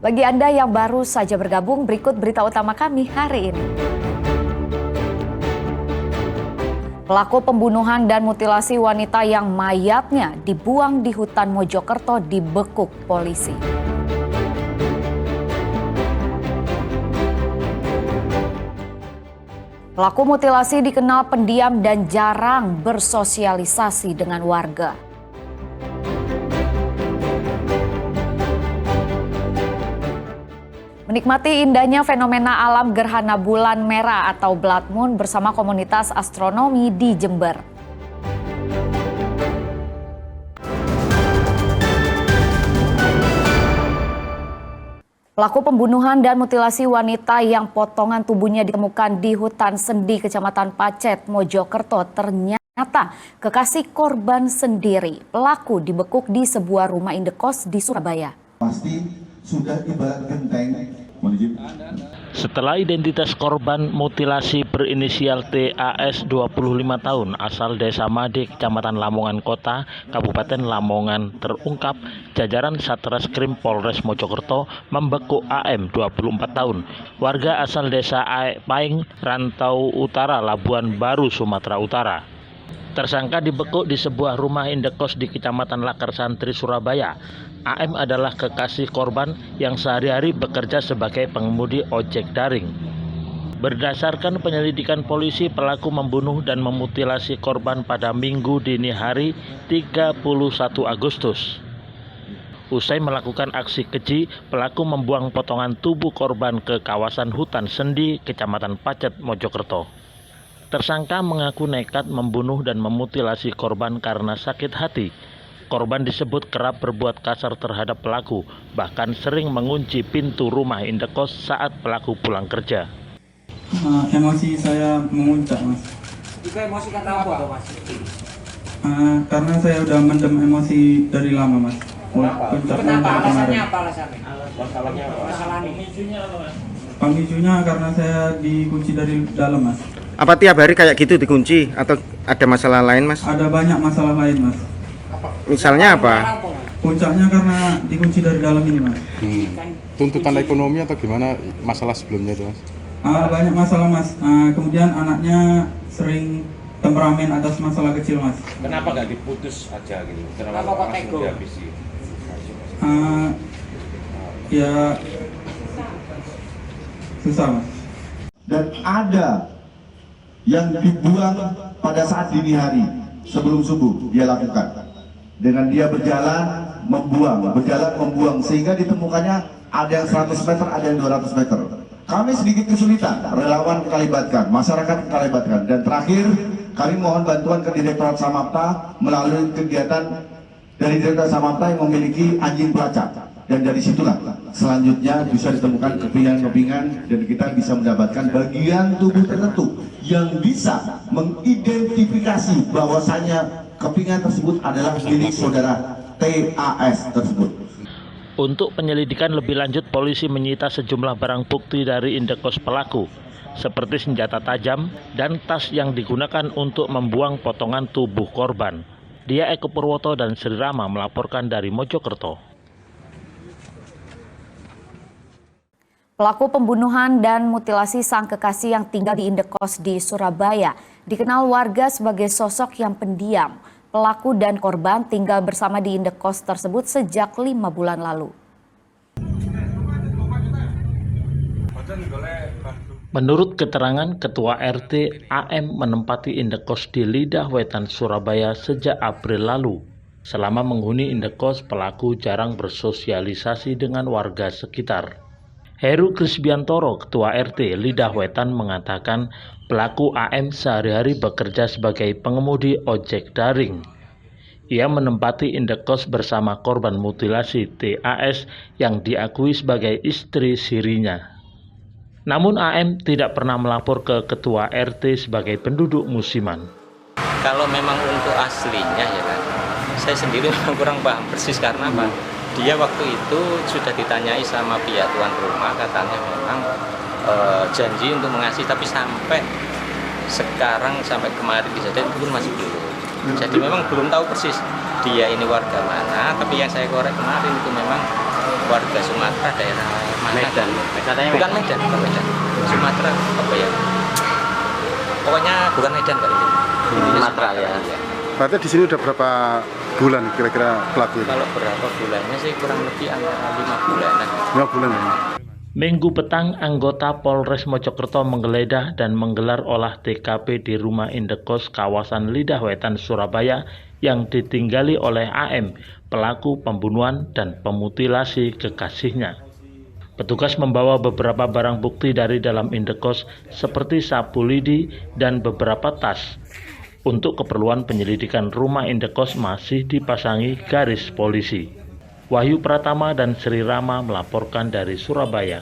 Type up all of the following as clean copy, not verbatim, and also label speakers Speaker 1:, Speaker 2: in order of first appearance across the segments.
Speaker 1: Bagi Anda yang baru saja bergabung, berikut berita utama kami hari ini. Pelaku pembunuhan dan mutilasi wanita yang mayatnya dibuang di hutan Mojokerto dibekuk polisi. Pelaku mutilasi dikenal pendiam dan jarang bersosialisasi dengan warga. Menikmati indahnya fenomena alam gerhana bulan merah atau blood moon bersama komunitas astronomi di Jember. Pelaku pembunuhan dan mutilasi wanita yang potongan tubuhnya ditemukan di hutan Sendi, Kecamatan Pacet, Mojokerto ternyata kekasih korban sendiri. Pelaku dibekuk di sebuah rumah indekos di Surabaya.
Speaker 2: Pasti sudah ibarat genteng.
Speaker 3: Setelah identitas korban mutilasi berinisial TAS 25 tahun asal Desa Made, Kecamatan Lamongan Kota, Kabupaten Lamongan terungkap, jajaran Satreskrim Polres Mojokerto membekuk AM 24 tahun, warga asal Desa Paing, Rantau Utara, Labuan Baru, Sumatera Utara. Tersangka dibekuk di sebuah rumah indekos di Kecamatan Lakar Santri, Surabaya. AM adalah kekasih korban yang sehari-hari bekerja sebagai pengemudi ojek daring. Berdasarkan penyelidikan polisi, pelaku membunuh dan memutilasi korban pada Minggu dini hari 31 Agustus. Usai melakukan aksi keji, pelaku membuang potongan tubuh korban ke kawasan hutan Sendi, Kecamatan Pacet, Mojokerto. Tersangka mengaku nekat membunuh dan memutilasi korban karena sakit hati. Korban disebut kerap berbuat kasar terhadap pelaku, bahkan sering mengunci pintu rumah indekos saat pelaku pulang kerja.
Speaker 4: Emosi saya memuncak, Mas.
Speaker 5: Itu emosi kata apa, Mas?
Speaker 4: Karena saya udah mendem emosi dari lama, Mas.
Speaker 5: Kenapa? Alasannya apa alasannya? Masalahnya.
Speaker 4: Pemicunya karena saya dikunci dari dalam, Mas.
Speaker 6: Apa tiap hari kayak gitu dikunci atau ada masalah lain, Mas?
Speaker 4: Ada banyak masalah lain, Mas.
Speaker 6: Misalnya apa?
Speaker 4: Puncaknya karena dikunci dari dalam ini, Mas.
Speaker 7: Tuntutan ekonomi atau gimana masalah sebelumnya itu, Mas?
Speaker 4: Banyak masalah, Mas. Kemudian anaknya sering temperamen atas masalah kecil, Mas.
Speaker 8: Kenapa nggak diputus aja gitu?
Speaker 5: Kenapa kok
Speaker 8: langsung
Speaker 5: tega?
Speaker 8: dihabisi?
Speaker 4: Ya susah, Mas.
Speaker 2: Dan ada yang dibuang pada saat dini hari sebelum subuh dia lakukan. Dengan dia berjalan membuang sehingga ditemukannya ada yang 100 meter, ada yang 200 meter. Kami sedikit kesulitan, relawan kita libatkan, masyarakat kita libatkan, dan terakhir kami mohon bantuan ke Direktorat Samapta melalui kegiatan dari Direktorat Samapta yang memiliki anjing pelacak, dan dari situlah selanjutnya bisa ditemukan kepingan-kepingan dan kita bisa mendapatkan bagian tubuh tertentu yang bisa mengidentifikasi bahwasanya kepingan tersebut adalah milik saudara TAS tersebut.
Speaker 3: Untuk penyelidikan lebih lanjut, polisi menyita sejumlah barang bukti dari indekos pelaku, seperti senjata tajam dan tas yang digunakan untuk membuang potongan tubuh korban. Dia Eko Purwoto dan Sri Rama melaporkan dari Mojokerto.
Speaker 1: Pelaku pembunuhan dan mutilasi sang kekasih yang tinggal di indekos di Surabaya dikenal warga sebagai sosok yang pendiam. Pelaku dan korban tinggal bersama di indekos tersebut sejak 5 bulan lalu.
Speaker 3: Menurut keterangan Ketua RT, AM menempati indekos di Lidah Wetan, Surabaya sejak April lalu. Selama menghuni indekos, pelaku jarang bersosialisasi dengan warga sekitar. Heru Krisbiantoro, Ketua RT Lidah Wetan, mengatakan pelaku AM sehari-hari bekerja sebagai pengemudi ojek daring. Ia menempati indekos bersama korban mutilasi TAS yang diakui sebagai istri sirinya. Namun AM tidak pernah melapor ke Ketua RT sebagai penduduk musiman.
Speaker 9: Kalau memang untuk aslinya ya kan, saya sendiri kurang paham persis karena apa? Dia waktu itu sudah ditanyai sama pihak tuan rumah, katanya memang janji untuk mengasih, tapi sampai sekarang, sampai kemarin kejadian itu pun masih belum. Jadi memang belum tahu persis dia ini warga mana, tapi yang saya korek kemarin itu memang warga Sumatera daerah mana? Medan. Bukan Medan, bukan Medan. Sumatera apa ya? Pokoknya bukan Medan kali ini. Sumatera ya.
Speaker 7: Berarti di sini udah berapa bulan kira-kira pelaku ini?
Speaker 9: Kalau berapa bulannya sih kurang lebih antara 5 bulanan.
Speaker 7: 5 bulan ya?
Speaker 3: Minggu petang, anggota Polres Mojokerto menggeledah dan menggelar olah TKP di rumah indekos kawasan Lidah Wetan, Surabaya yang ditinggali oleh AM, pelaku pembunuhan dan pemutilasi kekasihnya. Petugas membawa beberapa barang bukti dari dalam indekos seperti sapu lidi dan beberapa tas. Untuk keperluan penyelidikan rumah indekos masih dipasangi garis polisi. Wahyu Pratama dan Sri Rama melaporkan dari Surabaya.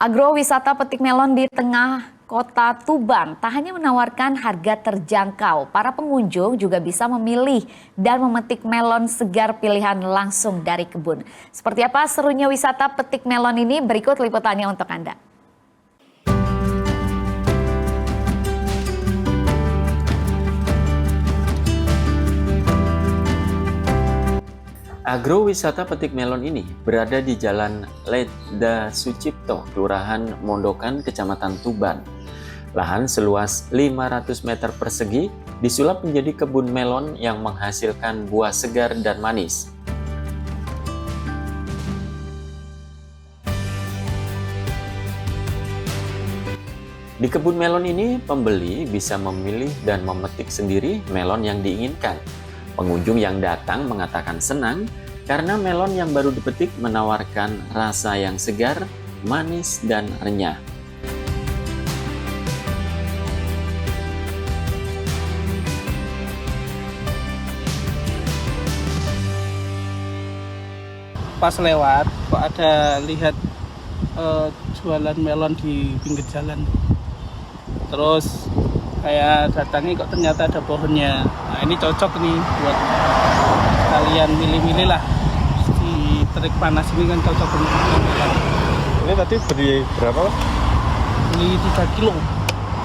Speaker 1: Agrowisata petik melon di tengah kota Tuban tak hanya menawarkan harga terjangkau, para pengunjung juga bisa memilih dan memetik melon segar pilihan langsung dari kebun. Seperti apa serunya wisata petik melon ini? Berikut liputannya untuk Anda.
Speaker 10: Agrowisata petik melon ini berada di Jalan Ledda Sucipto, Kelurahan Mondokan, Kecamatan Tuban. Lahan seluas 500 meter persegi disulap menjadi kebun melon yang menghasilkan buah segar dan manis. Di kebun melon ini, pembeli bisa memilih dan memetik sendiri melon yang diinginkan. Pengunjung yang datang mengatakan senang karena melon yang baru dipetik menawarkan rasa yang segar, manis, dan renyah.
Speaker 11: Pas lewat, kok ada lihat jualan melon di pinggir jalan. Terus kayak datangi kok ternyata ada pohonnya. Nah ini cocok nih buat kalian milih-milih lah. Di terik panas ini kan cocok untuk melon.
Speaker 7: Ini tadi beli berapa Mas?
Speaker 11: Beli 3 kilo.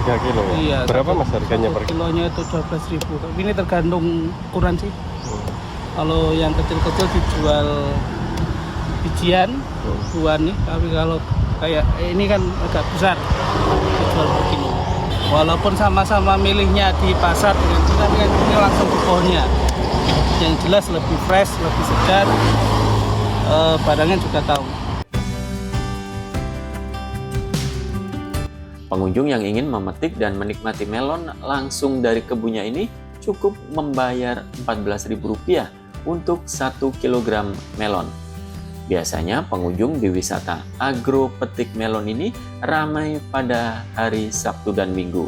Speaker 7: 3 kilo ya?
Speaker 11: Iya.
Speaker 7: Berapa Mas harganya per kilo?
Speaker 11: Kilonya itu 12.000. Tapi ini tergantung ukuran sih. Kalau yang kecil-kecil dijual bijian, buah nih. Tapi kalau kayak ini kan agak besar, dijual per kilo. Walaupun sama-sama milihnya di pasar dengan kita, tapi ini langsung ke pohonnya. Yang jelas lebih fresh, lebih segar, barangnya juga tahu.
Speaker 10: Pengunjung yang ingin memetik dan menikmati melon langsung dari kebunnya ini cukup membayar Rp14.000 untuk 1 kg melon. Biasanya pengunjung di wisata agro petik melon ini ramai pada hari Sabtu dan Minggu.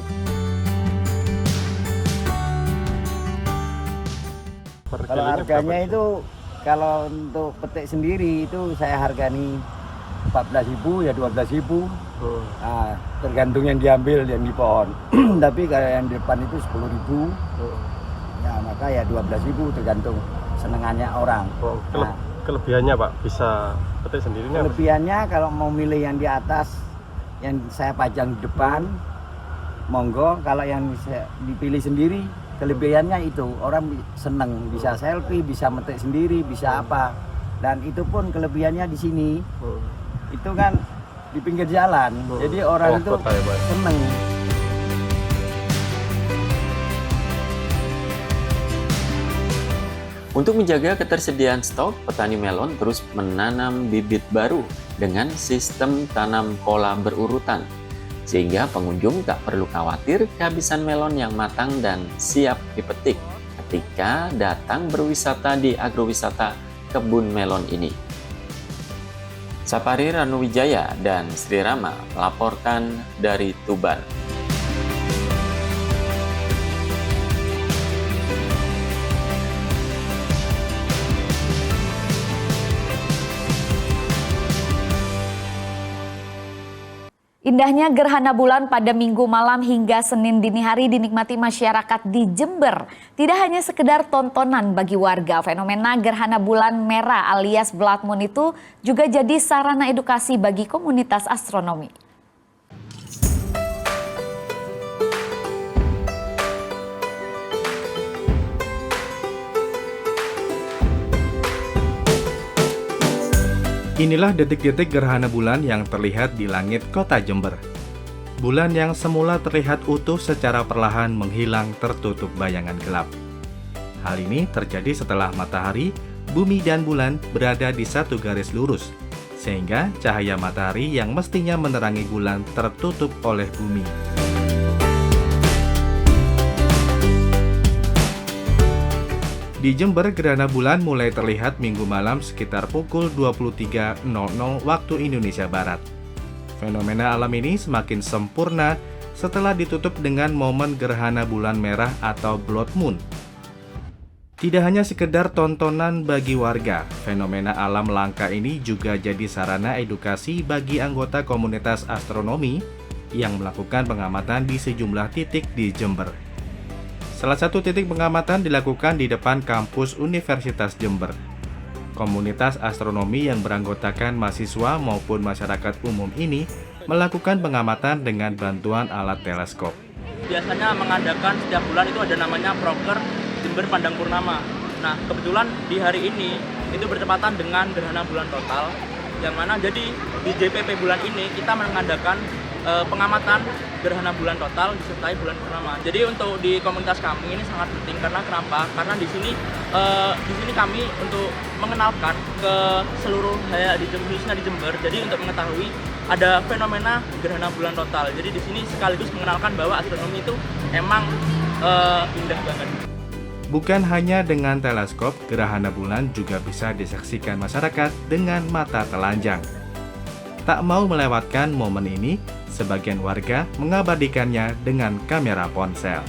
Speaker 12: Kalau harganya itu, kalau untuk petik sendiri itu saya hargani 14.000 ya 12.000. Nah, tergantung yang diambil yang di pohon. Tapi kalau yang di depan itu 10.000. Ya maka ya 12.000 tergantung senengannya orang.
Speaker 7: Kelebihannya Pak, bisa petik sendiri?
Speaker 12: Kelebihannya kalau mau milih yang di atas, yang saya pajang di depan, monggo. Kalau yang dipilih sendiri, kelebihannya itu orang seneng, bisa selfie, bisa metik sendiri, bisa apa. Dan itu pun kelebihannya di sini, itu kan di pinggir jalan, jadi orang itu seneng.
Speaker 10: Untuk menjaga ketersediaan stok, petani melon terus menanam bibit baru dengan sistem tanam pola berurutan, sehingga pengunjung tak perlu khawatir kehabisan melon yang matang dan siap dipetik ketika datang berwisata di agrowisata kebun melon ini. Sapari Ranuwijaya dan Sri Rama melaporkan dari Tuban.
Speaker 1: Indahnya gerhana bulan pada Minggu malam hingga Senin dini hari dinikmati masyarakat di Jember. Tidak hanya sekedar tontonan bagi warga, fenomena gerhana bulan merah alias blood moon itu juga jadi sarana edukasi bagi komunitas astronomi.
Speaker 13: Inilah detik-detik gerhana bulan yang terlihat di langit kota Jember. Bulan yang semula terlihat utuh secara perlahan menghilang tertutup bayangan gelap. Hal ini terjadi setelah matahari, bumi dan bulan berada di satu garis lurus, sehingga cahaya matahari yang mestinya menerangi bulan tertutup oleh bumi. Di Jember, gerhana bulan mulai terlihat Minggu malam sekitar pukul 23.00 waktu Indonesia Barat. Fenomena alam ini semakin sempurna setelah ditutup dengan momen gerhana bulan merah atau blood moon. Tidak hanya sekedar tontonan bagi warga, fenomena alam langka ini juga jadi sarana edukasi bagi anggota komunitas astronomi yang melakukan pengamatan di sejumlah titik di Jember. Salah satu titik pengamatan dilakukan di depan kampus Universitas Jember. Komunitas astronomi yang beranggotakan mahasiswa maupun masyarakat umum ini melakukan pengamatan dengan bantuan alat teleskop.
Speaker 14: Biasanya mengadakan setiap bulan itu ada namanya proker Jember Pandang Purnama. Nah, kebetulan di hari ini itu bertepatan dengan gerhana bulan total, yang mana jadi di JPP bulan ini kita mengadakan pengamatan gerhana bulan total disertai bulan purnama. Jadi untuk di komunitas kami ini sangat penting karena kenapa? Karena di sini kami untuk mengenalkan ke seluruh khususnya di Jember. Jadi untuk mengetahui ada fenomena gerhana bulan total. Jadi di sini sekaligus mengenalkan bahwa astronomi itu emang indah banget.
Speaker 13: Bukan hanya dengan teleskop, gerhana bulan juga bisa disaksikan masyarakat dengan mata telanjang. Tak mau melewatkan momen ini, sebagian warga mengabadikannya dengan kamera ponsel.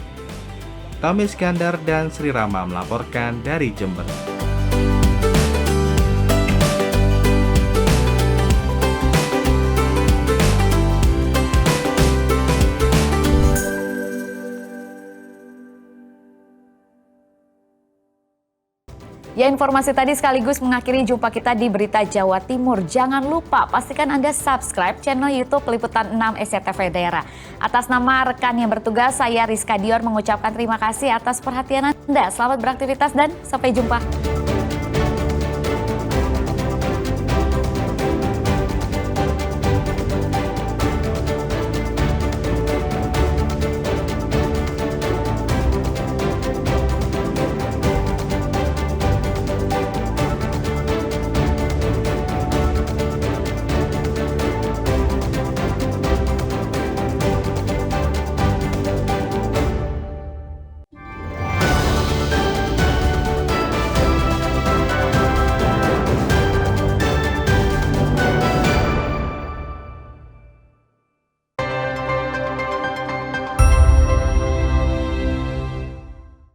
Speaker 13: Tommy Iskandar dan Sri Rama melaporkan dari Jember.
Speaker 1: Ya, informasi tadi sekaligus mengakhiri jumpa kita di Berita Jawa Timur. Jangan lupa pastikan Anda subscribe channel YouTube Liputan 6 SCTV Daerah. Atas nama rekan yang bertugas, saya Rizka Dior mengucapkan terima kasih atas perhatian Anda. Selamat beraktivitas dan sampai jumpa.